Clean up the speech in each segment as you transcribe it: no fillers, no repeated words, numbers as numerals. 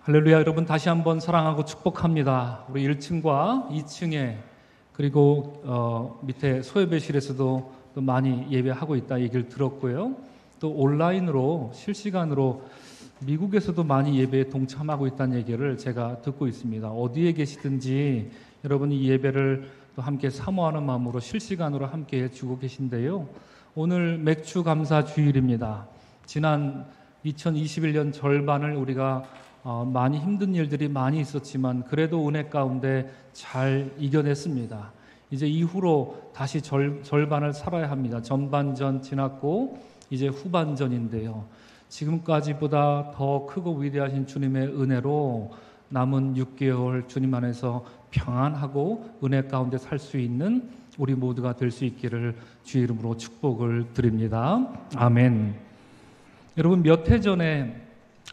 할렐루야. 여러분, 다시 한번 사랑하고 축복합니다. 우리 1층과 2층에 그리고 밑에 소예배실에서도 또 많이 예배하고 있다 얘기를 들었고요. 또 온라인으로 실시간으로 미국에서도 많이 예배에 동참하고 있다는 얘기를 제가 듣고 있습니다. 어디에 계시든지 여러분이 이 예배를 또 함께 사모하는 마음으로 실시간으로 함께 해주고 계신데요. 오늘 맥주 감사 주일입니다. 지난 2021년 절반을 우리가 많이 힘든 일들이 많이 있었지만 그래도 은혜 가운데 잘 이겨냈습니다. 이제 이후로 다시 절반을 살아야 합니다. 전반전 지났고 이제 후반전인데요. 지금까지보다 더 크고 위대하신 주님의 은혜로 남은 6개월 주님 안에서 평안하고 은혜 가운데 살 수 있는 우리 모두가 될 수 있기를 주의 이름으로 축복을 드립니다. 아멘. 여러분, 몇 해 전에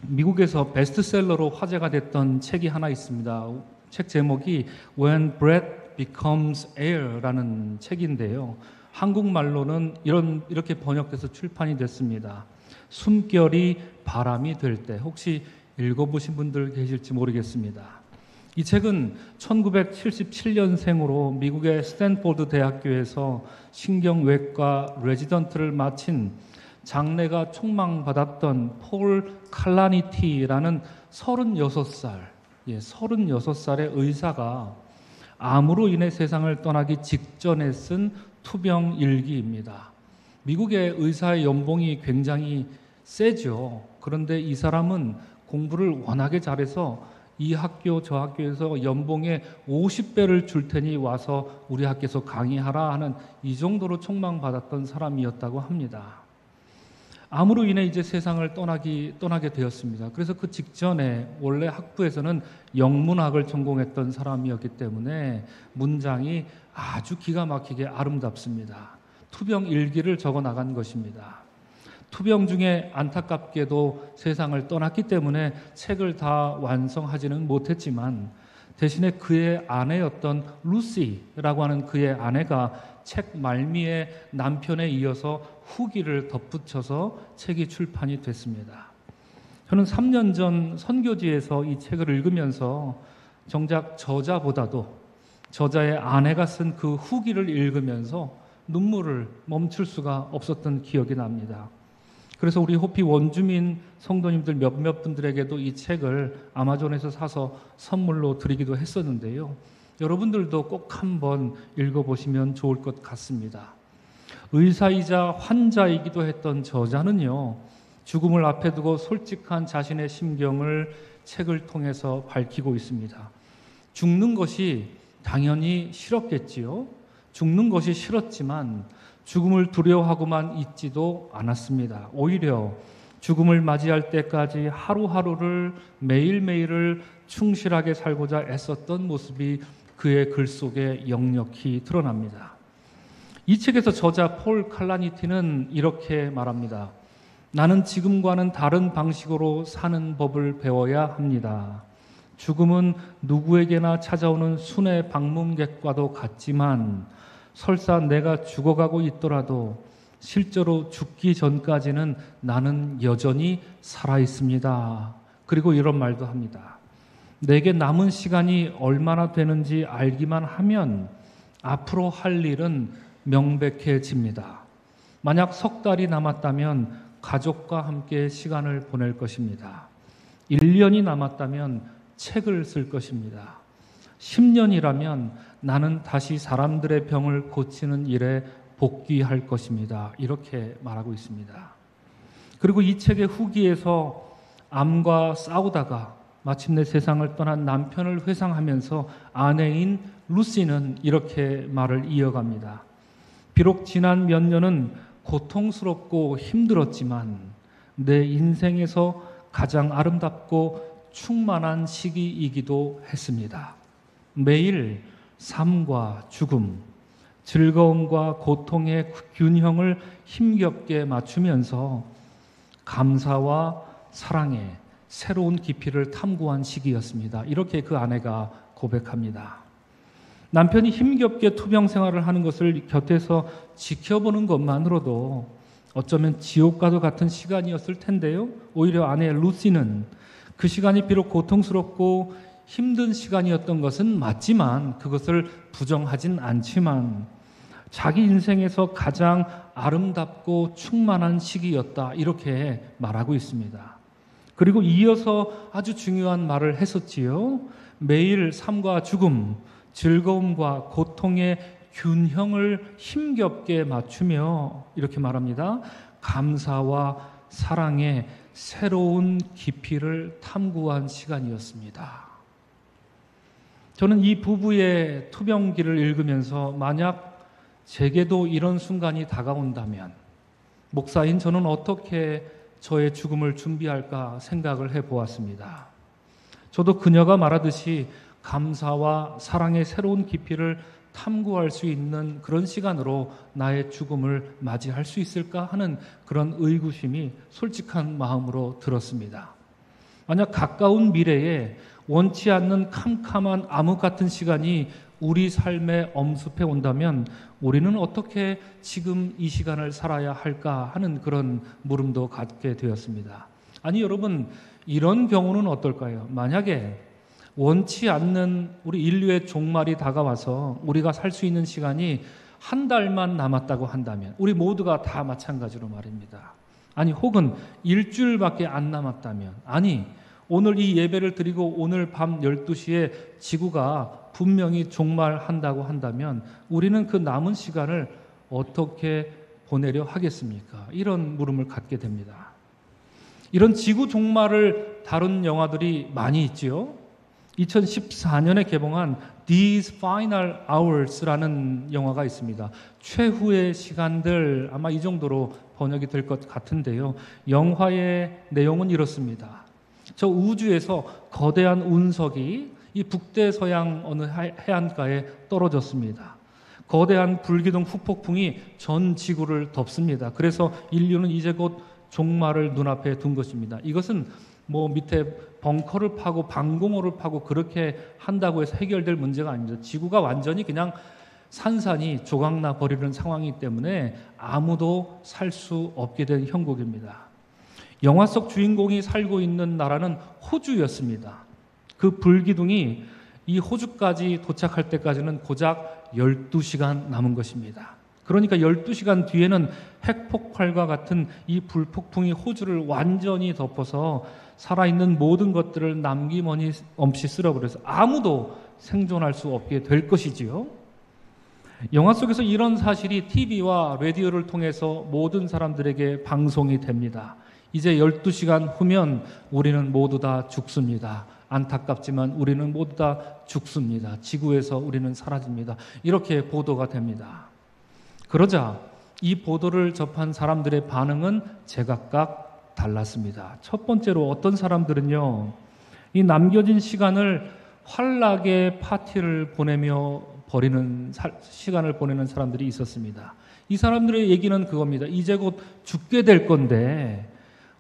미국에서 베스트셀러로 화제가 됐던 책이 하나 있습니다. 책 제목이 When Breath Becomes Air라는 책인데요. 한국말로는 이렇게 번역돼서 출판이 됐습니다. 숨결이 바람이 될 때. 혹시 읽어보신 분들 계실지 모르겠습니다. 이 책은 1977년생으로 미국의 스탠포드 대학교에서 신경외과 레지던트를 마친 장래가 촉망받았던 폴 칼라니티라는 36살의 의사가 암으로 인해 세상을 떠나기 직전에 쓴 투병 일기입니다. 미국의 의사의 연봉이 굉장히 세죠. 그런데 이 사람은 공부를 워낙에 잘해서 이 학교 저 학교에서 연봉의 50배를 줄 테니 와서 우리 학교에서 강의하라 하는 이 정도로 촉망받았던 사람이었다고 합니다. 암으로 인해 이제 세상을 떠나게 되었습니다. 그래서 그 직전에 원래 학부에서는 영문학을 전공했던 사람이었기 때문에 문장이 아주 기가 막히게 아름답습니다. 투병 일기를 적어 나간 것입니다. 투병 중에 안타깝게도 세상을 떠났기 때문에 책을 다 완성하지는 못했지만 대신에 그의 아내였던 루시라고 하는 그의 아내가 책 말미에 남편에 이어서 후기를 덧붙여서 책이 출판이 됐습니다. 저는 3년 전 선교지에서 이 책을 읽으면서 정작 저자보다도 저자의 아내가 쓴 그 후기를 읽으면서 눈물을 멈출 수가 없었던 기억이 납니다. 그래서 우리 호피 원주민 성도님들 몇몇 분들에게도 이 책을 아마존에서 사서 선물로 드리기도 했었는데요. 여러분들도 꼭 한번 읽어보시면 좋을 것 같습니다. 의사이자 환자이기도 했던 저자는요, 죽음을 앞에 두고 솔직한 자신의 심경을 책을 통해서 밝히고 있습니다. 죽는 것이 당연히 싫었겠지요. 죽는 것이 싫었지만 죽음을 두려워하고만 있지도 않았습니다. 오히려 죽음을 맞이할 때까지 하루하루를 매일매일을 충실하게 살고자 애썼던 모습이 그의 글 속에 역력히 드러납니다. 이 책에서 저자 폴 칼라니티는 이렇게 말합니다. 나는 지금과는 다른 방식으로 사는 법을 배워야 합니다. 죽음은 누구에게나 찾아오는 순회 방문객과도 같지만 설사 내가 죽어가고 있더라도 실제로 죽기 전까지는 나는 여전히 살아있습니다. 그리고 이런 말도 합니다. 내게 남은 시간이 얼마나 되는지 알기만 하면 앞으로 할 일은 명백해집니다. 만약 석 달이 남았다면 가족과 함께 시간을 보낼 것입니다. 1년이 남았다면 책을 쓸 것입니다. 10년이라면 나는 다시 사람들의 병을 고치는 일에 복귀할 것입니다. 이렇게 말하고 있습니다. 그리고 이 책의 후기에서 암과 싸우다가 마침내 세상을 떠난 남편을 회상하면서 아내인 루시는 이렇게 말을 이어갑니다. 비록 지난 몇 년은 고통스럽고 힘들었지만 내 인생에서 가장 아름답고 충만한 시기이기도 했습니다. 매일 삶과 죽음, 즐거움과 고통의 균형을 힘겹게 맞추면서 감사와 사랑의 새로운 깊이를 탐구한 시기였습니다. 이렇게 그 아내가 고백합니다. 남편이 힘겹게 투병 생활을 하는 것을 곁에서 지켜보는 것만으로도 어쩌면 지옥과도 같은 시간이었을 텐데요. 오히려 아내 루시는 그 시간이 비록 고통스럽고 힘든 시간이었던 것은 맞지만 그것을 부정하진 않지만 자기 인생에서 가장 아름답고 충만한 시기였다 이렇게 말하고 있습니다. 그리고 이어서 아주 중요한 말을 했었지요. 매일 삶과 죽음, 즐거움과 고통의 균형을 힘겹게 맞추며 이렇게 말합니다. 감사와 사랑의 새로운 깊이를 탐구한 시간이었습니다. 저는 이 부부의 투병기를 읽으면서 만약 제게도 이런 순간이 다가온다면 목사인 저는 어떻게 저의 죽음을 준비할까 생각을 해보았습니다. 저도 그녀가 말하듯이 감사와 사랑의 새로운 깊이를 탐구할 수 있는 그런 시간으로 나의 죽음을 맞이할 수 있을까 하는 그런 의구심이 솔직한 마음으로 들었습니다. 만약 가까운 미래에 원치 않는 캄캄한 암흑 같은 시간이 우리 삶에 엄습해 온다면 우리는 어떻게 지금 이 시간을 살아야 할까 하는 그런 물음도 갖게 되었습니다. 아니 여러분, 이런 경우는 어떨까요? 만약에 원치 않는 우리 인류의 종말이 다가와서 우리가 살 수 있는 시간이 한 달만 남았다고 한다면 우리 모두가 다 마찬가지로 말입니다. 아니 혹은 일주일밖에 안 남았다면, 아니 오늘 이 예배를 드리고 오늘 밤 12시에 지구가 분명히 종말한다고 한다면 우리는 그 남은 시간을 어떻게 보내려 하겠습니까? 이런 물음을 갖게 됩니다. 이런 지구 종말을 다룬 영화들이 많이 있지요. 2014년에 개봉한 These Final Hours라는 영화가 있습니다. 최후의 시간들, 아마 이 정도로 번역이 될 것 같은데요. 영화의 내용은 이렇습니다. 저 우주에서 거대한 운석이 이 북대서양 어느 해안가에 떨어졌습니다. 거대한 불기둥 후폭풍이 전 지구를 덮습니다. 그래서 인류는 이제 곧 종말을 눈앞에 둔 것입니다. 이것은 뭐 밑에 벙커를 파고 방공호를 파고 그렇게 한다고 해서 해결될 문제가 아닙니다. 지구가 완전히 그냥 산산이 조각나 버리는 상황이기 때문에 아무도 살 수 없게 된 형국입니다. 영화 속 주인공이 살고 있는 나라는 호주였습니다. 그 불기둥이 이 호주까지 도착할 때까지는 고작 12시간 남은 것입니다. 그러니까 12시간 뒤에는 핵폭발과 같은 이 불폭풍이 호주를 완전히 덮어서 살아있는 모든 것들을 남김없이 쓸어버려서 아무도 생존할 수 없게 될 것이지요. 영화 속에서 이런 사실이 TV와 라디오를 통해서 모든 사람들에게 방송이 됩니다. 이제 12시간 후면 우리는 모두 다 죽습니다. 안타깝지만 우리는 모두 다 죽습니다. 지구에서 우리는 사라집니다. 이렇게 보도가 됩니다. 그러자 이 보도를 접한 사람들의 반응은 제각각 달랐습니다. 첫 번째로 어떤 사람들은요, 이 남겨진 시간을 환락의 파티를 보내며 시간을 보내는 사람들이 있었습니다. 이 사람들의 얘기는 그겁니다. 이제 곧 죽게 될 건데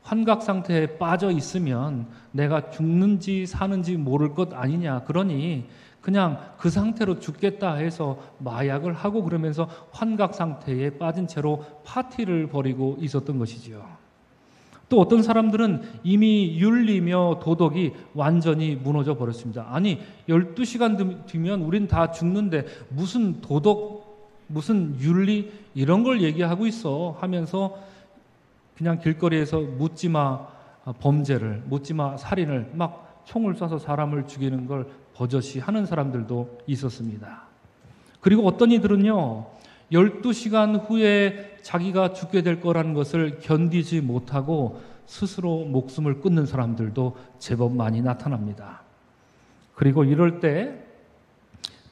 환각 상태에 빠져 있으면 내가 죽는지 사는지 모를 것 아니냐. 그러니 그냥 그 상태로 죽겠다 해서 마약을 하고 그러면서 환각 상태에 빠진 채로 파티를 벌이고 있었던 것이지요. 또 어떤 사람들은 이미 윤리며 도덕이 완전히 무너져 버렸습니다. 아니 12시간 뒤면 우린 다 죽는데 무슨 도덕, 무슨 윤리 이런 걸 얘기하고 있어 하면서 그냥 길거리에서 묻지마 범죄를, 묻지마 살인을 막 총을 쏴서 사람을 죽이는 걸 버젓이 하는 사람들도 있었습니다. 그리고 어떤 이들은요, 12시간 후에 자기가 죽게 될 거라는 것을 견디지 못하고 스스로 목숨을 끊는 사람들도 제법 많이 나타납니다. 그리고 이럴 때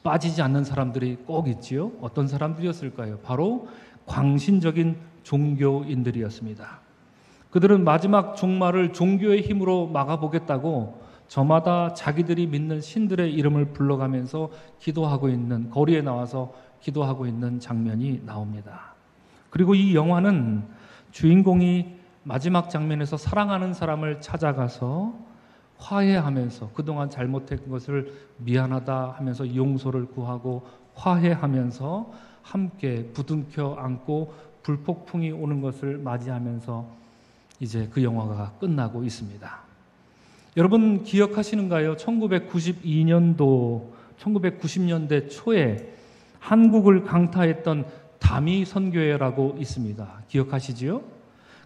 빠지지 않는 사람들이 꼭 있지요. 어떤 사람들이었을까요? 바로 광신적인 종교인들이었습니다. 그들은 마지막 종말을 종교의 힘으로 막아보겠다고 저마다 자기들이 믿는 신들의 이름을 불러가면서 기도하고 있는, 거리에 나와서 기도하고 있는 장면이 나옵니다. 그리고 이 영화는 주인공이 마지막 장면에서 사랑하는 사람을 찾아가서 화해하면서 그동안 잘못한 것을 미안하다 하면서 용서를 구하고 화해하면서 함께 부둥켜 안고 불폭풍이 오는 것을 맞이하면서 이제 그 영화가 끝나고 있습니다. 여러분 기억하시는가요? 1990년대 초에 한국을 강타했던 다미 선교회라고 있습니다. 기억하시지요?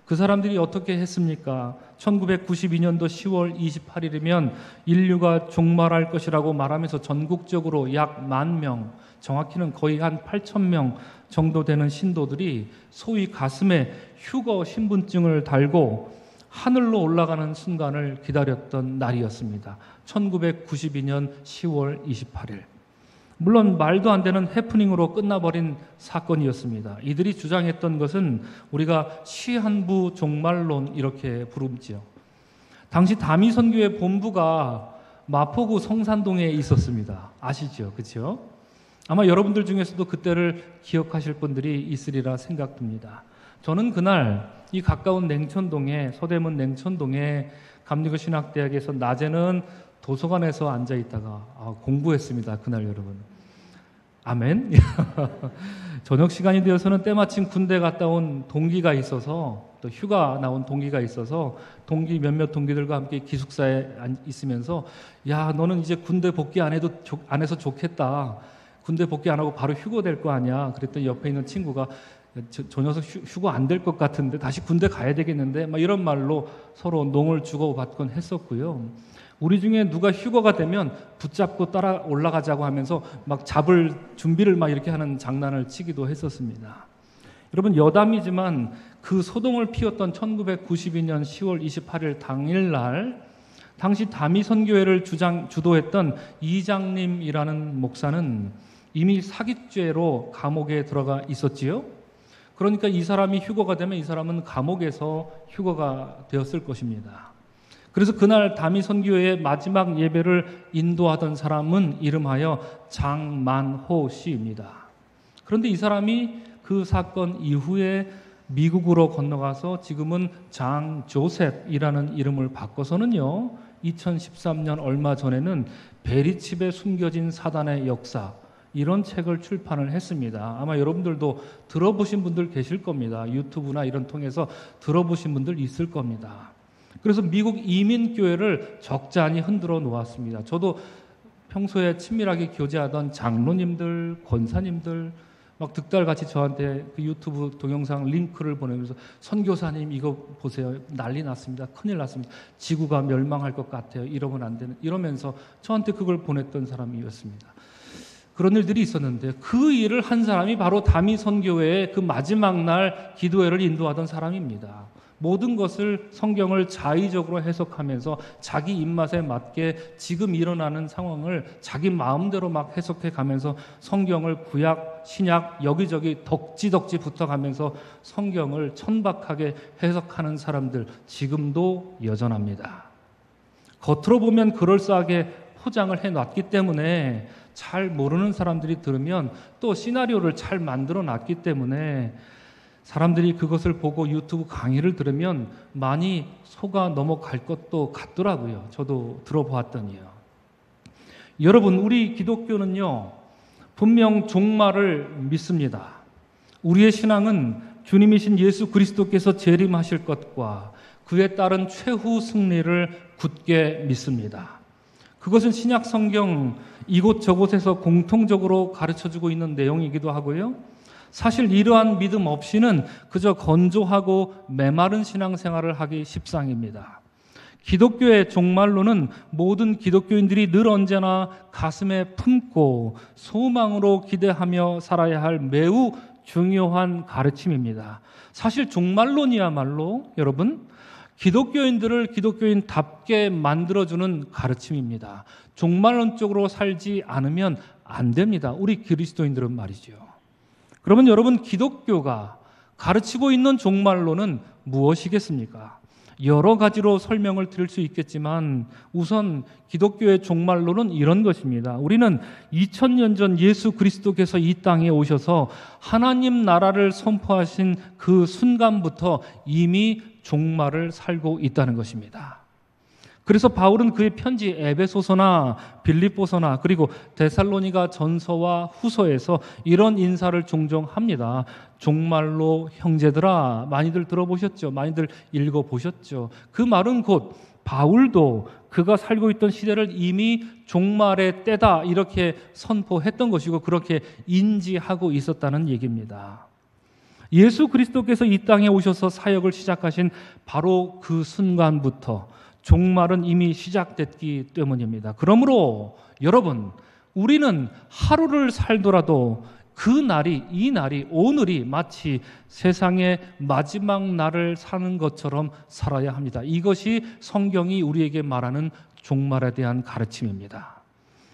그 사람들이 어떻게 했습니까? 1992년도 10월 28일이면 인류가 종말할 것이라고 말하면서 전국적으로 약 10,000명, 정확히는 거의 한 8,000명 정도 되는 신도들이 소위 가슴에 휴거 신분증을 달고 하늘로 올라가는 순간을 기다렸던 날이었습니다. 1992년 10월 28일. 물론 말도 안 되는 해프닝으로 끝나버린 사건이었습니다. 이들이 주장했던 것은 우리가 시한부 종말론 이렇게 부르지요. 당시 다미 선교회 본부가 마포구 성산동에 있었습니다. 아시죠? 그렇죠? 아마 여러분들 중에서도 그때를 기억하실 분들이 있으리라 생각됩니다. 저는 그날 이 가까운 냉천동에, 서대문 냉천동에 감리교신학대학에서 낮에는 도서관에서 앉아 있다가 공부했습니다. 그날 여러분. 아멘. 저녁 시간이 되어서는 때마침 군대 갔다 온 동기가 있어서, 또 휴가 나온 동기가 있어서 동기 몇몇 동기들과 함께 기숙사에 있으면서, 야, 너는 이제 군대 복귀 안 해서 좋겠다. 군대 복귀 안 하고 바로 휴고 될 거 아니야. 그랬더니 옆에 있는 친구가 저 녀석 휴고 안 될 것 같은데 다시 군대 가야 되겠는데 막 이런 말로 서로 농을 주고받곤 했었고요. 우리 중에 누가 휴거가 되면 붙잡고 따라 올라가자고 하면서 막 잡을 준비를 막 이렇게 하는 장난을 치기도 했었습니다. 여러분, 여담이지만 그 소동을 피웠던 1992년 10월 28일 당일날 당시 다미 선교회를 주도했던 이장님이라는 목사는 이미 사기죄로 감옥에 들어가 있었지요. 그러니까 이 사람이 휴거가 되면 이 사람은 감옥에서 휴거가 되었을 것입니다. 그래서 그날 다미 선교회의 마지막 예배를 인도하던 사람은 이름하여 장만호 씨입니다. 그런데 이 사람이 그 사건 이후에 미국으로 건너가서 지금은 장조셉이라는 이름을 바꿔서는요, 2013년 얼마 전에는 베리칩에 숨겨진 사단의 역사, 이런 책을 출판을 했습니다. 아마 여러분들도 들어보신 분들 계실 겁니다. 유튜브나 이런 통해서 들어보신 분들 있을 겁니다. 그래서 미국 이민교회를 적잖이 흔들어 놓았습니다. 저도 평소에 친밀하게 교제하던 장로님들, 권사님들 막 득달같이 저한테 그 유튜브 동영상 링크를 보내면서 선교사님 이거 보세요. 난리 났습니다. 큰일 났습니다. 지구가 멸망할 것 같아요. 이러면 안 되는, 이러면서 저한테 그걸 보냈던 사람이었습니다. 그런 일들이 있었는데 그 일을 한 사람이 바로 다미 선교회의 그 마지막 날 기도회를 인도하던 사람입니다. 모든 것을 성경을 자의적으로 해석하면서 자기 입맛에 맞게 지금 일어나는 상황을 자기 마음대로 막 해석해 가면서 성경을 구약, 신약 여기저기 덕지덕지 붙어가면서 성경을 천박하게 해석하는 사람들 지금도 여전합니다. 겉으로 보면 그럴싸하게 포장을 해놨기 때문에 잘 모르는 사람들이 들으면 또 시나리오를 잘 만들어 놨기 때문에 사람들이 그것을 보고 유튜브 강의를 들으면 많이 속아 넘어갈 것도 같더라고요. 저도 들어보았더니요. 여러분, 우리 기독교는요, 분명 종말을 믿습니다. 우리의 신앙은 주님이신 예수 그리스도께서 재림하실 것과 그에 따른 최후 승리를 굳게 믿습니다. 그것은 신약 성경 이곳저곳에서 공통적으로 가르쳐주고 있는 내용이기도 하고요. 사실 이러한 믿음 없이는 그저 건조하고 메마른 신앙생활을 하기 십상입니다. 기독교의 종말론은 모든 기독교인들이 늘 언제나 가슴에 품고 소망으로 기대하며 살아야 할 매우 중요한 가르침입니다. 사실 종말론이야말로 여러분, 기독교인들을 기독교인답게 만들어주는 가르침입니다. 종말론적으로 살지 않으면 안 됩니다. 우리 그리스도인들은 말이죠. 그러면 여러분, 기독교가 가르치고 있는 종말론은 무엇이겠습니까? 여러 가지로 설명을 드릴 수 있겠지만 우선 기독교의 종말론은 이런 것입니다. 우리는 2000년 전 예수 그리스도께서 이 땅에 오셔서 하나님 나라를 선포하신 그 순간부터 이미 종말을 살고 있다는 것입니다. 그래서 바울은 그의 편지 에베소서나 빌립보서나 그리고 데살로니가 전서와 후서에서 이런 인사를 종종 합니다. 종말로 형제들아, 많이들 들어보셨죠? 많이들 읽어보셨죠? 그 말은 곧 바울도 그가 살고 있던 시대를 이미 종말의 때다 이렇게 선포했던 것이고 그렇게 인지하고 있었다는 얘기입니다. 예수 그리스도께서 이 땅에 오셔서 사역을 시작하신 바로 그 순간부터 종말은 이미 시작됐기 때문입니다. 그러므로 여러분, 우리는 하루를 살더라도 그 날이, 이 날이, 오늘이 마치 세상의 마지막 날을 사는 것처럼 살아야 합니다. 이것이 성경이 우리에게 말하는 종말에 대한 가르침입니다.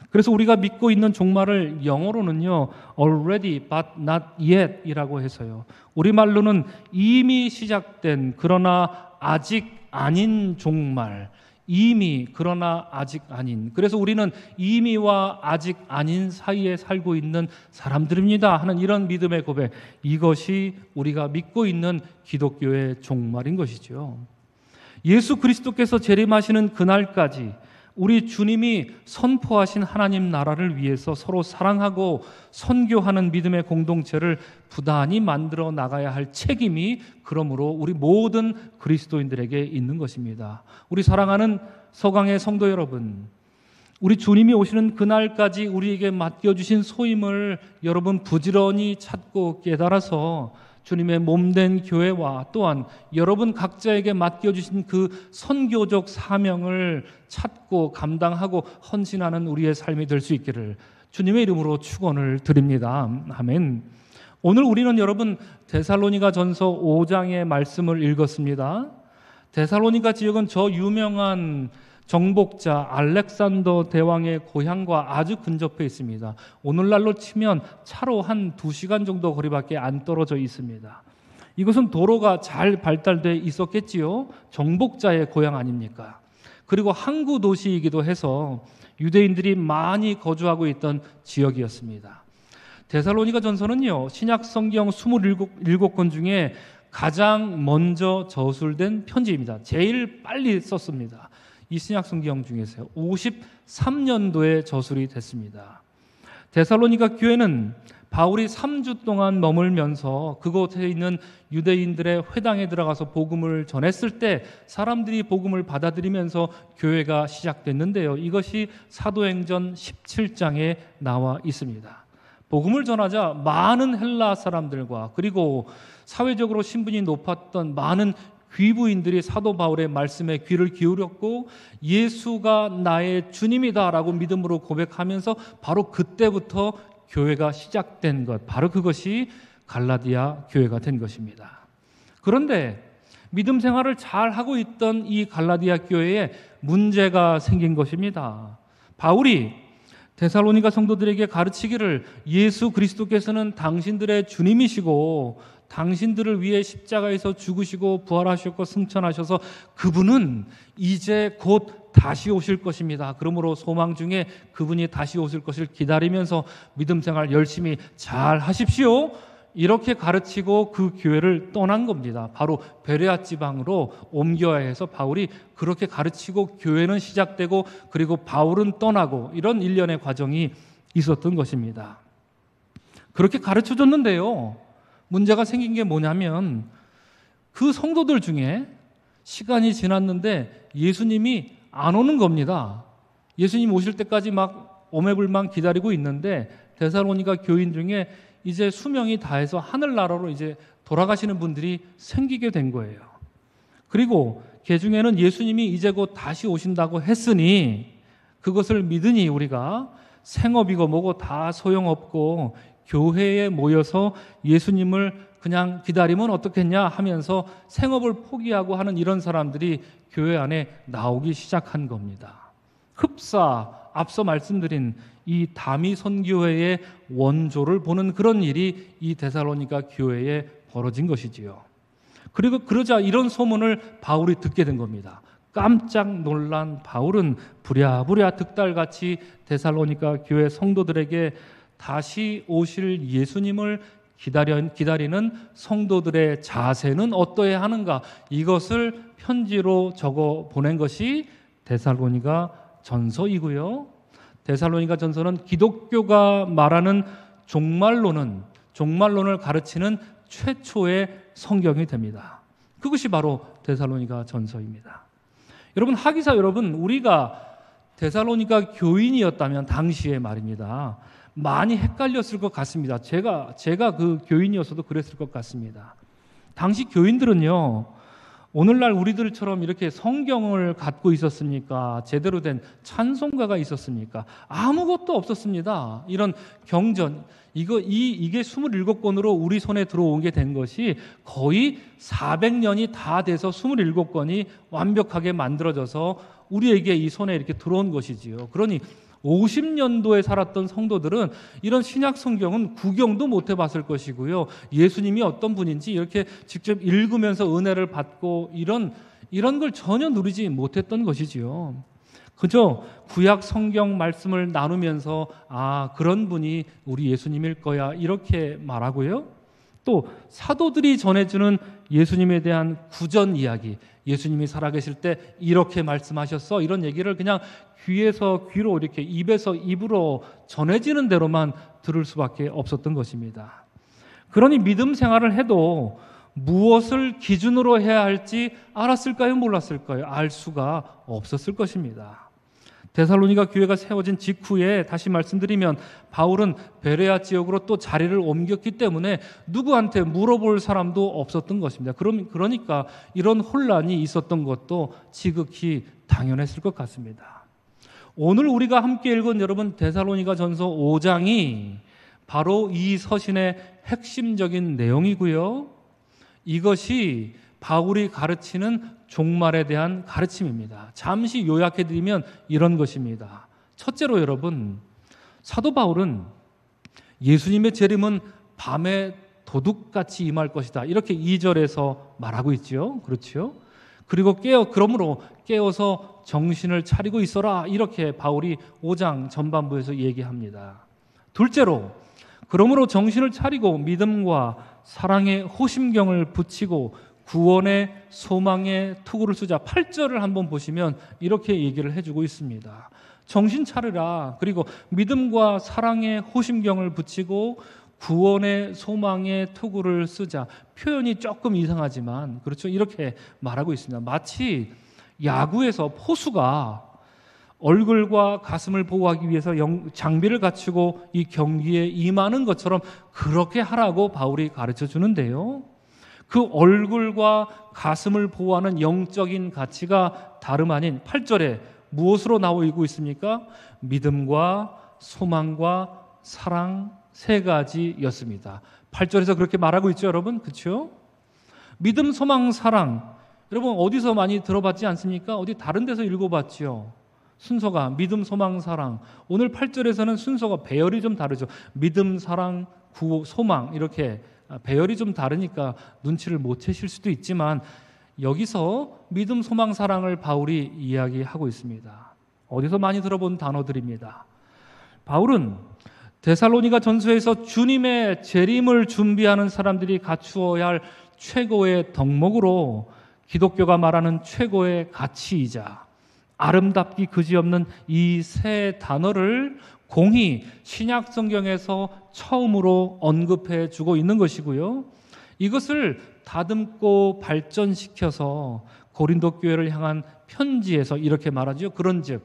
그래서 우리가 믿고 있는 종말을 영어로는요, already but not yet 이라고 해서요. 우리말로는 이미 시작된 그러나 아직 아닌 종말, 이미 그러나 아직 아닌. 그래서 우리는 이미와 아직 아닌 사이에 살고 있는 사람들입니다 하는 이런 믿음의 고백, 이것이 우리가 믿고 있는 기독교의 종말인 것이죠. 예수 그리스도께서 재림하시는 그날까지 우리 주님이 선포하신 하나님 나라를 위해서 서로 사랑하고 선교하는 믿음의 공동체를 부단히 만들어 나가야 할 책임이 그러므로 우리 모든 그리스도인들에게 있는 것입니다. 우리 사랑하는 서강의 성도 여러분, 우리 주님이 오시는 그날까지 우리에게 맡겨주신 소임을 여러분 부지런히 찾고 깨달아서 주님의 몸된 교회와 또한 여러분 각자에게 맡겨주신 그 선교적 사명을 찾고 감당하고 헌신하는 우리의 삶이 될 수 있기를 주님의 이름으로 축원을 드립니다. 아멘. 오늘 우리는 여러분 데살로니가 전서 5장의 말씀을 읽었습니다. 데살로니가 지역은 저 유명한 정복자 알렉산더 대왕의 고향과 아주 근접해 있습니다. 오늘날로 치면 차로 한 2시간 정도 거리밖에 안 떨어져 있습니다. 이것은 도로가 잘 발달돼 있었겠지요. 정복자의 고향 아닙니까? 그리고 항구 도시이기도 해서 유대인들이 많이 거주하고 있던 지역이었습니다. 데살로니가 전서는요, 신약 성경 27권 중에 가장 먼저 저술된 편지입니다. 제일 빨리 썼습니다. 이 신약 성경 중에서요, 53년도에 저술이 됐습니다. 데살로니가 교회는 바울이 3주 동안 머물면서 그곳에 있는 유대인들의 회당에 들어가서 복음을 전했을 때 사람들이 복음을 받아들이면서 교회가 시작됐는데요. 이것이 사도행전 17장에 나와 있습니다. 복음을 전하자 많은 헬라 사람들과 그리고 사회적으로 신분이 높았던 많은 귀부인들이 사도 바울의 말씀에 귀를 기울였고 예수가 나의 주님이다라고 믿음으로 고백하면서 바로 그때부터 교회가 시작된 것, 바로 그것이 갈라디아 교회가 된 것입니다. 그런데 믿음 생활을 잘 하고 있던 이 갈라디아 교회에 문제가 생긴 것입니다. 바울이 데살로니가 성도들에게 가르치기를 예수 그리스도께서는 당신들의 주님이시고 당신들을 위해 십자가에서 죽으시고 부활하셨고 승천하셔서 그분은 이제 곧 다시 오실 것입니다. 그러므로 소망 중에 그분이 다시 오실 것을 기다리면서 믿음 생활 열심히 잘 하십시오. 이렇게 가르치고 그 교회를 떠난 겁니다. 바로 베레아 지방으로 옮겨야 해서 바울이 그렇게 가르치고 교회는 시작되고 그리고 바울은 떠나고 이런 일련의 과정이 있었던 것입니다. 그렇게 가르쳐줬는데요. 문제가 생긴 게 뭐냐면 그 성도들 중에 시간이 지났는데 예수님이 안 오는 겁니다. 예수님 오실 때까지 막 오매불망 기다리고 있는데 데살로니가 교인 중에 이제 수명이 다해서 하늘나라로 이제 돌아가시는 분들이 생기게 된 거예요. 그리고 그 중에는 예수님이 이제 곧 다시 오신다고 했으니 그것을 믿으니 우리가 생업이고 뭐고 다 소용없고 교회에 모여서 예수님을 그냥 기다리면 어떻겠냐 하면서 생업을 포기하고 하는 이런 사람들이 교회 안에 나오기 시작한 겁니다. 흡사 앞서 말씀드린 이 다미 선교회의 원조를 보는 그런 일이 이 데살로니가 교회에 벌어진 것이지요. 그리고 그러자 이런 소문을 바울이 듣게 된 겁니다. 깜짝 놀란 바울은 부랴부랴 득달같이 데살로니가 교회 성도들에게 다시 오실 예수님을 기다리는 성도들의 자세는 어떠해야 하는가, 이것을 편지로 적어 보낸 것이 데살로니가 전서이고요. 데살로니가 전서는 기독교가 말하는 종말론을 가르치는 최초의 성경이 됩니다. 그것이 바로 데살로니가 전서입니다. 여러분, 하기사 여러분, 우리가 데살로니가 교인이었다면 당시에 말입니다, 많이 헷갈렸을 것 같습니다. 제가 그 교인이었어도 그랬을 것 같습니다. 당시 교인들은요, 오늘날 우리들처럼 이렇게 성경을 갖고 있었습니까? 제대로 된 찬송가가 있었습니까? 아무것도 없었습니다. 이런 경전, 이게 27권으로 우리 손에 들어오게 된 것이 거의 400년이 다 돼서 27권이 완벽하게 만들어져서 우리에게 이 손에 이렇게 들어온 것이지요. 그러니 50년도에 살았던 성도들은 이런 신약 성경은 구경도 못 해봤을 것이고요. 예수님이 어떤 분인지 이렇게 직접 읽으면서 은혜를 받고 이런 걸 전혀 누리지 못했던 것이지요. 그저 구약 성경 말씀을 나누면서 그런 분이 우리 예수님일 거야 이렇게 말하고요. 또 사도들이 전해주는 예수님에 대한 구전 이야기, 예수님이 살아계실 때 이렇게 말씀하셨어, 이런 얘기를 그냥 귀에서 귀로 이렇게 입에서 입으로 전해지는 대로만 들을 수밖에 없었던 것입니다. 그러니 믿음 생활을 해도 무엇을 기준으로 해야 할지 알았을까요? 몰랐을까요? 알 수가 없었을 것입니다. 데살로니가 교회가 세워진 직후에 다시 말씀드리면 바울은 베레아 지역으로 또 자리를 옮겼기 때문에 누구한테 물어볼 사람도 없었던 것입니다. 그러니까 이런 혼란이 있었던 것도 지극히 당연했을 것 같습니다. 오늘 우리가 함께 읽은 여러분 데살로니가 전서 5장이 바로 이 서신의 핵심적인 내용이고요. 이것이 바울이 가르치는 종말에 대한 가르침입니다. 잠시 요약해드리면 이런 것입니다. 첫째로 여러분, 사도 바울은 예수님의 재림은 밤에 도둑같이 임할 것이다, 이렇게 2절에서 말하고 있죠. 그렇죠? 그리고 그러므로 깨어서 정신을 차리고 있어라, 이렇게 바울이 5장 전반부에서 얘기합니다. 둘째로, 그러므로 정신을 차리고 믿음과 사랑의 호심경을 붙이고 구원의 소망의 투구를 쓰자. 8절을 한번 보시면 이렇게 얘기를 해주고 있습니다. 정신 차리라, 그리고 믿음과 사랑의 호심경을 붙이고 구원의 소망의 투구를 쓰자. 표현이 조금 이상하지만 그렇죠, 이렇게 말하고 있습니다. 마치 야구에서 포수가 얼굴과 가슴을 보호하기 위해서 장비를 갖추고 이 경기에 임하는 것처럼 그렇게 하라고 바울이 가르쳐 주는데요, 그 얼굴과 가슴을 보호하는 영적인 가치가 다름 아닌 8절에 무엇으로 나오고 있습니까? 믿음과 소망과 사랑, 세 가지였습니다. 8절에서 그렇게 말하고 있죠, 여러분. 그렇죠? 믿음, 소망, 사랑. 여러분 어디서 많이 들어봤지 않습니까? 어디 다른 데서 읽어봤죠. 순서가 믿음, 소망, 사랑. 오늘 8절에서는 순서가 배열이 좀 다르죠. 믿음, 사랑, 구호, 소망, 이렇게 배열이 좀 다르니까 눈치를 못 채실 수도 있지만 여기서 믿음, 소망, 사랑을 바울이 이야기하고 있습니다. 어디서 많이 들어본 단어들입니다. 바울은 데살로니가 전서에서 주님의 재림을 준비하는 사람들이 갖추어야 할 최고의 덕목으로 기독교가 말하는 최고의 가치이자 아름답기 그지없는 이 세 단어를 공히 신약 성경에서 처음으로 언급해 주고 있는 것이고요. 이것을 다듬고 발전시켜서 고린도 교회를 향한 편지에서 이렇게 말하죠. 그런즉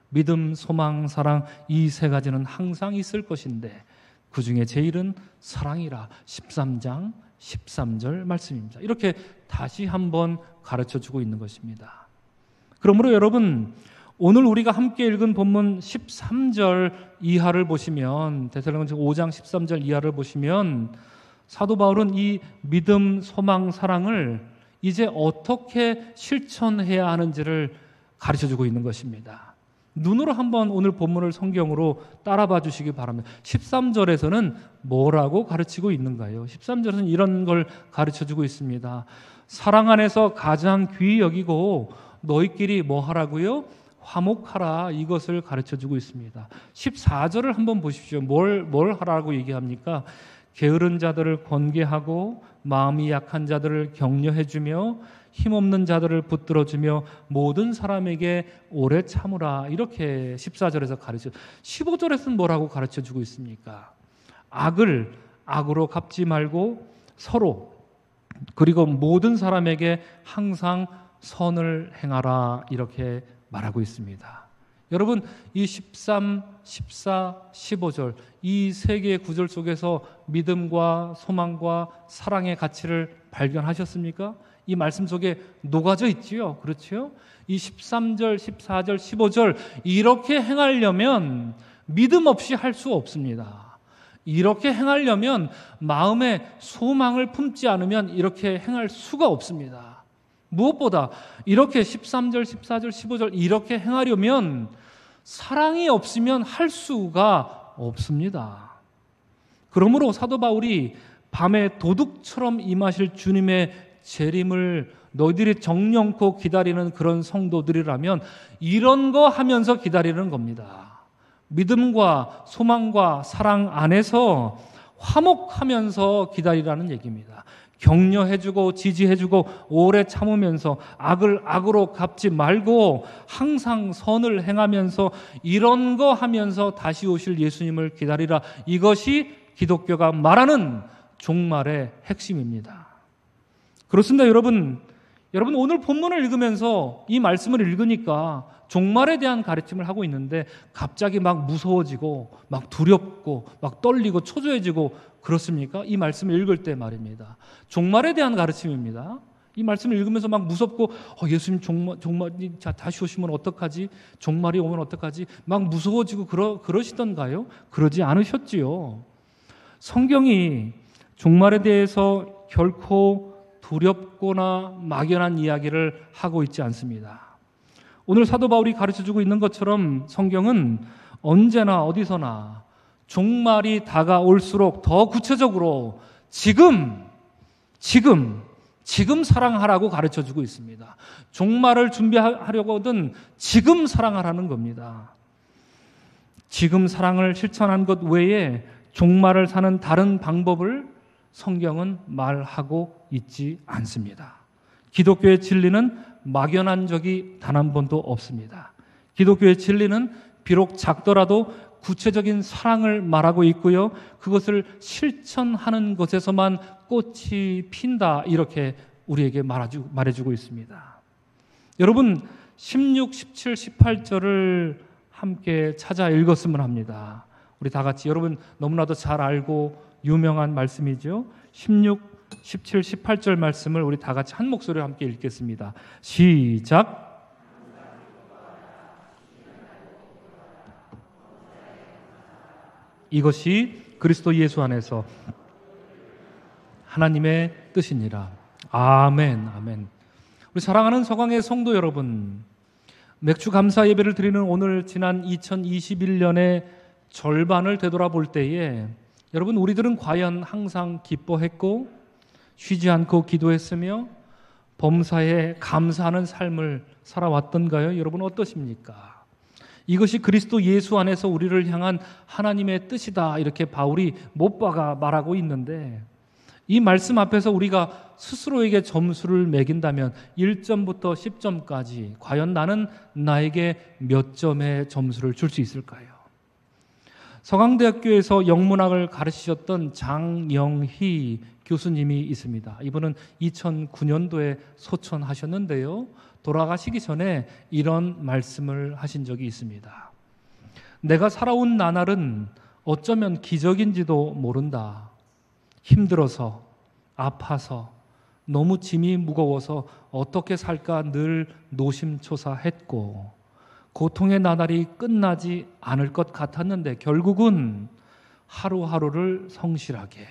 믿음, 소망, 사랑 이 세 가지는 항상 있을 것인데 그 중에 제일은 사랑이라. 13장 13절 말씀입니다. 이렇게 다시 한번 가르쳐주고 있는 것입니다. 그러므로 여러분, 오늘 우리가 함께 읽은 본문 13절 이하를 보시면, 데살로니가 5장 13절 이하를 보시면 사도 바울은 이 믿음, 소망, 사랑을 이제 어떻게 실천해야 하는지를 가르쳐주고 있는 것입니다. 눈으로 한번 오늘 본문을 성경으로 따라봐 주시기 바랍니다. 13절에서는 뭐라고 가르치고 있는가요? 13절에서는 이런 걸 가르쳐주고 있습니다. 사랑 안에서 가장 귀히 여기고 너희끼리 뭐 하라고요? 화목하라. 이것을 가르쳐주고 있습니다. 14절을 한번 보십시오. 뭘 하라고 얘기합니까? 게으른 자들을 권계하고 마음이 약한 자들을 격려해주며 힘없는 자들을 붙들어주며 모든 사람에게 오래 참으라. 이렇게 14절에서 가르쳐. 15절에서는 뭐라고 가르쳐주고 있습니까? 악을 악으로 갚지 말고 서로, 그리고 모든 사람에게 항상 선을 행하라 이렇게 말하고 있습니다. 여러분, 이 13, 14, 15절 이 세 개의 구절 속에서 믿음과 소망과 사랑의 가치를 발견하셨습니까? 이 말씀 속에 녹아져 있지요. 그렇죠? 이 13절, 14절, 15절 이렇게 행하려면 믿음 없이 할 수 없습니다. 이렇게 행하려면 마음에 소망을 품지 않으면 이렇게 행할 수가 없습니다. 무엇보다 이렇게 13절, 14절, 15절 이렇게 행하려면 사랑이 없으면 할 수가 없습니다. 그러므로 사도 바울이 밤에 도둑처럼 임하실 주님의 재림을 너희들이 정령코 기다리는 그런 성도들이라면 이런 거 하면서 기다리는 겁니다. 믿음과 소망과 사랑 안에서 화목하면서 기다리라는 얘기입니다. 격려해주고 지지해주고 오래 참으면서 악을 악으로 갚지 말고 항상 선을 행하면서 이런 거 하면서 다시 오실 예수님을 기다리라. 이것이 기독교가 말하는 종말의 핵심입니다. 그렇습니다. 여러분 오늘 본문을 읽으면서 이 말씀을 읽으니까 종말에 대한 가르침을 하고 있는데 갑자기 막 무서워지고 막 두렵고 막 떨리고 초조해지고 그렇습니까? 이 말씀을 읽을 때 말입니다. 종말에 대한 가르침입니다. 이 말씀을 읽으면서 막 무섭고 예수님 종말이 다시 오시면 어떡하지? 종말이 오면 어떡하지? 막 무서워지고 그러시던가요? 그러지 않으셨지요. 성경이 종말에 대해서 결코 두렵거나 막연한 이야기를 하고 있지 않습니다. 오늘 사도 바울이 가르쳐주고 있는 것처럼 성경은 언제나 어디서나 종말이 다가올수록 더 구체적으로 지금 사랑하라고 가르쳐주고 있습니다. 종말을 준비하려거든 지금 사랑하라는 겁니다. 지금 사랑을 실천한 것 외에 종말을 사는 다른 방법을 성경은 말하고 있지 않습니다. 기독교의 진리는 막연한 적이 단 한 번도 없습니다. 기독교의 진리는 비록 작더라도 구체적인 사랑을 말하고 있고요. 그것을 실천하는 것에서만 꽃이 핀다 이렇게 우리에게 말해주고 있습니다. 여러분 16, 17, 18절을 함께 찾아 읽었으면 합니다. 우리 다 같이 여러분 너무나도 잘 알고 유명한 말씀이죠. 16, 17, 18절 말씀을 우리 다 같이 한 목소리로 함께 읽겠습니다. 시작. 이것이 그리스도 예수 안에서 하나님의 뜻이니라. 아멘, 아멘. 우리 사랑하는 서강의 성도 여러분, 맥주 감사 예배를 드리는 오늘 지난 2021년의 절반을 되돌아볼 때에 여러분 우리들은 과연 항상 기뻐했고 쉬지 않고 기도했으며 범사에 감사하는 삶을 살아왔던가요? 여러분 어떠십니까? 이것이 그리스도 예수 안에서 우리를 향한 하나님의 뜻이다 이렇게 바울이 못 박아 말하고 있는데 이 말씀 앞에서 우리가 스스로에게 점수를 매긴다면 1점부터 10점까지 과연 나는 나에게 몇 점의 점수를 줄 수 있을까요? 서강대학교에서 영문학을 가르치셨던 장영희 교수님이 있습니다. 이분은 2009년도에 소천하셨는데요. 돌아가시기 전에 이런 말씀을 하신 적이 있습니다. 내가 살아온 나날은 어쩌면 기적인지도 모른다. 힘들어서, 아파서, 너무 짐이 무거워서 어떻게 살까 늘 노심초사했고 고통의 나날이 끝나지 않을 것 같았는데 결국은 하루하루를 성실하게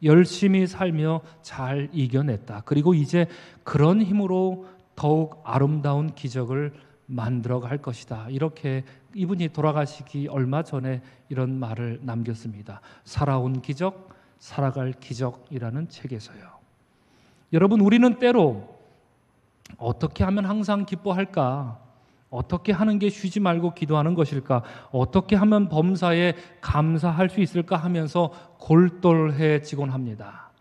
열심히 살며 잘 이겨냈다. 그리고 이제 그런 힘으로 더욱 아름다운 기적을 만들어갈 것이다. 이렇게 이분이 돌아가시기 얼마 전에 이런 말을 남겼습니다. 살아온 기적, 살아갈 기적이라는 책에서요. 여러분 우리는 때로 어떻게 하면 항상 기뻐할까? 어떻게 하는 게 쉬지 말고 기도하는 것일까? 어떻게 하면 범사에 감사할 수 있을까 하면서 골똘해지곤 합니다.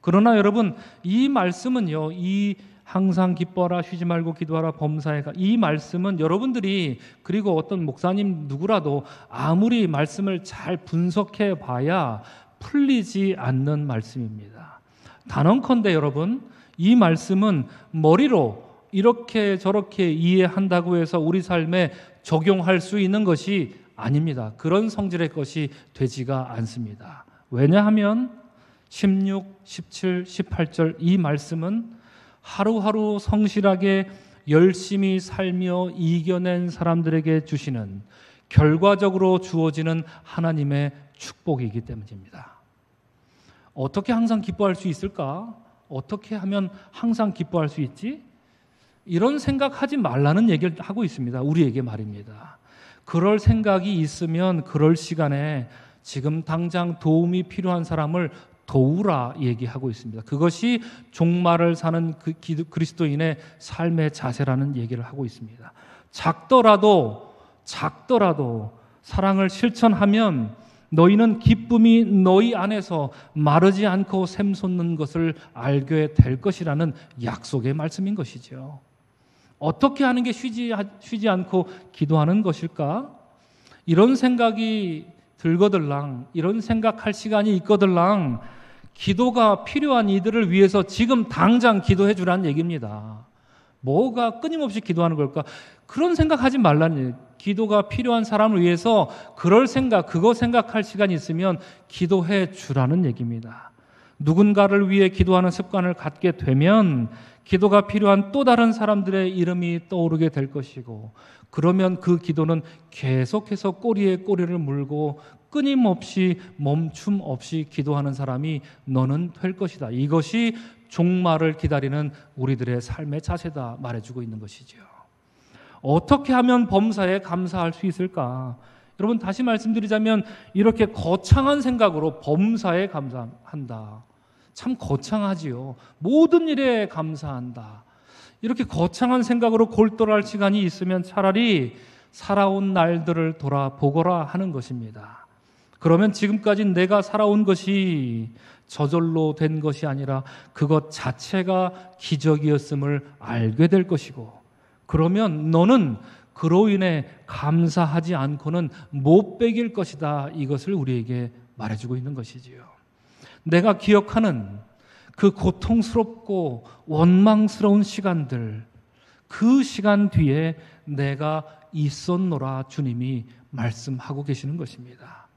그러나 여러분 이 말씀은요, 이 항상 기뻐하라 쉬지 말고 기도하라 범사에 이 말씀은 여러분들이 그리고 어떤 목사님 누구라도 아무리 말씀을 잘 분석해 봐야 풀리지 않는 말씀입니다. 단언컨대 여러분, 이 말씀은 머리로 이렇게 저렇게 이해한다고 해서 우리 삶에 적용할 수 있는 것이 아닙니다. 그런 성질의 것이 되지가 않습니다. 왜냐하면 16, 17, 18절 이 말씀은 하루하루 성실하게 열심히 살며 이겨낸 사람들에게 주시는, 결과적으로 주어지는 하나님의 축복이기 때문입니다. 어떻게 항상 기뻐할 수 있을까? 어떻게 하면 항상 기뻐할 수 있지? 이런 생각하지 말라는 얘기를 하고 있습니다. 우리에게 말입니다. 그럴 생각이 있으면 그럴 시간에 지금 당장 도움이 필요한 사람을 도우라 얘기하고 있습니다. 그것이 종말을 사는 그리스도인의 삶의 자세라는 얘기를 하고 있습니다. 작더라도 사랑을 실천하면 너희는 기쁨이 너희 안에서 마르지 않고 샘솟는 것을 알게 될 것이라는 약속의 말씀인 것이죠. 어떻게 하는 게 쉬지 않고 기도하는 것일까? 이런 생각이 들거들랑, 이런 생각할 시간이 있거들랑 기도가 필요한 이들을 위해서 지금 당장 기도해 주라는 얘기입니다. 뭐가 끊임없이 기도하는 걸까? 그런 생각하지 말라는 얘기예요. 기도가 필요한 사람을 위해서 그거 생각할 시간이 있으면 기도해 주라는 얘기입니다. 누군가를 위해 기도하는 습관을 갖게 되면 기도가 필요한 또 다른 사람들의 이름이 떠오르게 될 것이고, 그러면 그 기도는 계속해서 꼬리에 꼬리를 물고 끊임없이 멈춤 없이 기도하는 사람이 너는 될 것이다. 이것이 종말을 기다리는 우리들의 삶의 자세다 말해주고 있는 것이죠. 어떻게 하면 범사에 감사할 수 있을까? 여러분, 다시 말씀드리자면 이렇게 거창한 생각으로 범사에 감사한다. 참 거창하지요. 모든 일에 감사한다. 이렇게 거창한 생각으로 골똘할 시간이 있으면 차라리 살아온 날들을 돌아보거라 하는 것입니다. 그러면 지금까지 내가 살아온 것이 저절로 된 것이 아니라 그것 자체가 기적이었음을 알게 될 것이고, 그러면 너는 그로 인해 감사하지 않고는 못 배길 것이다. 이것을 우리에게 말해주고 있는 것이지요. 내가 기억하는 그 고통스럽고 원망스러운 시간들, 그 시간 뒤에 내가 있었노라 주님이 말씀하고 계시는 것입니다.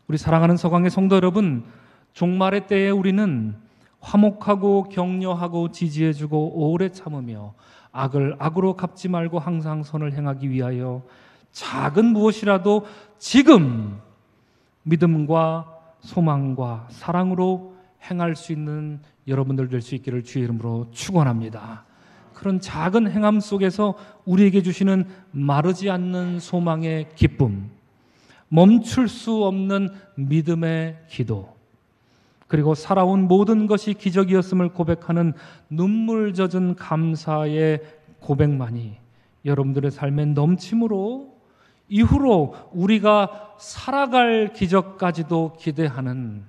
우리 사랑하는 서강의 성도 여러분, 종말의 때에 우리는 화목하고 격려하고 지지해주고 오래 참으며 악을 악으로 갚지 말고 항상 선을 행하기 위하여 작은 무엇이라도 지금 믿음과 소망과 사랑으로 행할 수 있는 여러분들 될 수 있기를 주의 이름으로 축원합니다. 그런 작은 행함 속에서 우리에게 주시는 마르지 않는 소망의 기쁨, 멈출 수 없는 믿음의 기도, 그리고 살아온 모든 것이 기적이었음을 고백하는 눈물 젖은 감사의 고백만이 여러분들의 삶의 넘침으로 이후로 우리가 살아갈 기적까지도 기대하는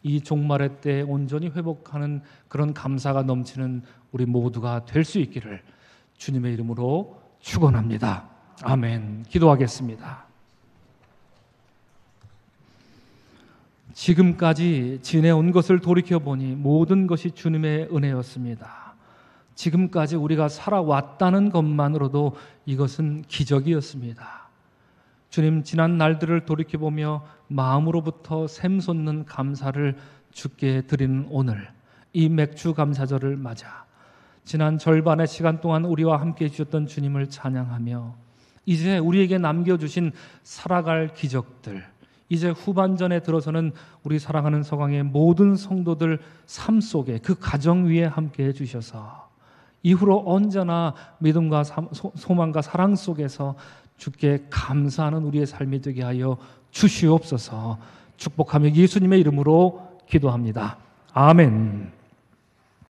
이 종말의 때 온전히 회복하는 그런 감사가 넘치는 우리 모두가 될 수 있기를 주님의 이름으로 축원합니다. 아멘. 기도하겠습니다. 지금까지 지내온 것을 돌이켜보니 모든 것이 주님의 은혜였습니다. 지금까지 우리가 살아왔다는 것만으로도 이것은 기적이었습니다. 주님, 지난 날들을 돌이켜보며 마음으로부터 샘솟는 감사를 주께 드리는 오늘, 이 맥주 감사절을 맞아 지난 절반의 시간 동안 우리와 함께 해주셨던 주님을 찬양하며 이제 우리에게 남겨주신 살아갈 기적들, 이제 후반전에 들어서는 우리 사랑하는 서강의 모든 성도들 삶 속에 그 가정 위에 함께 해주셔서 이후로 언제나 믿음과 소망과 사랑 속에서 주께 감사하는 우리의 삶이 되게 하여 주시옵소서. 축복하며 예수님의 이름으로 기도합니다. 아멘.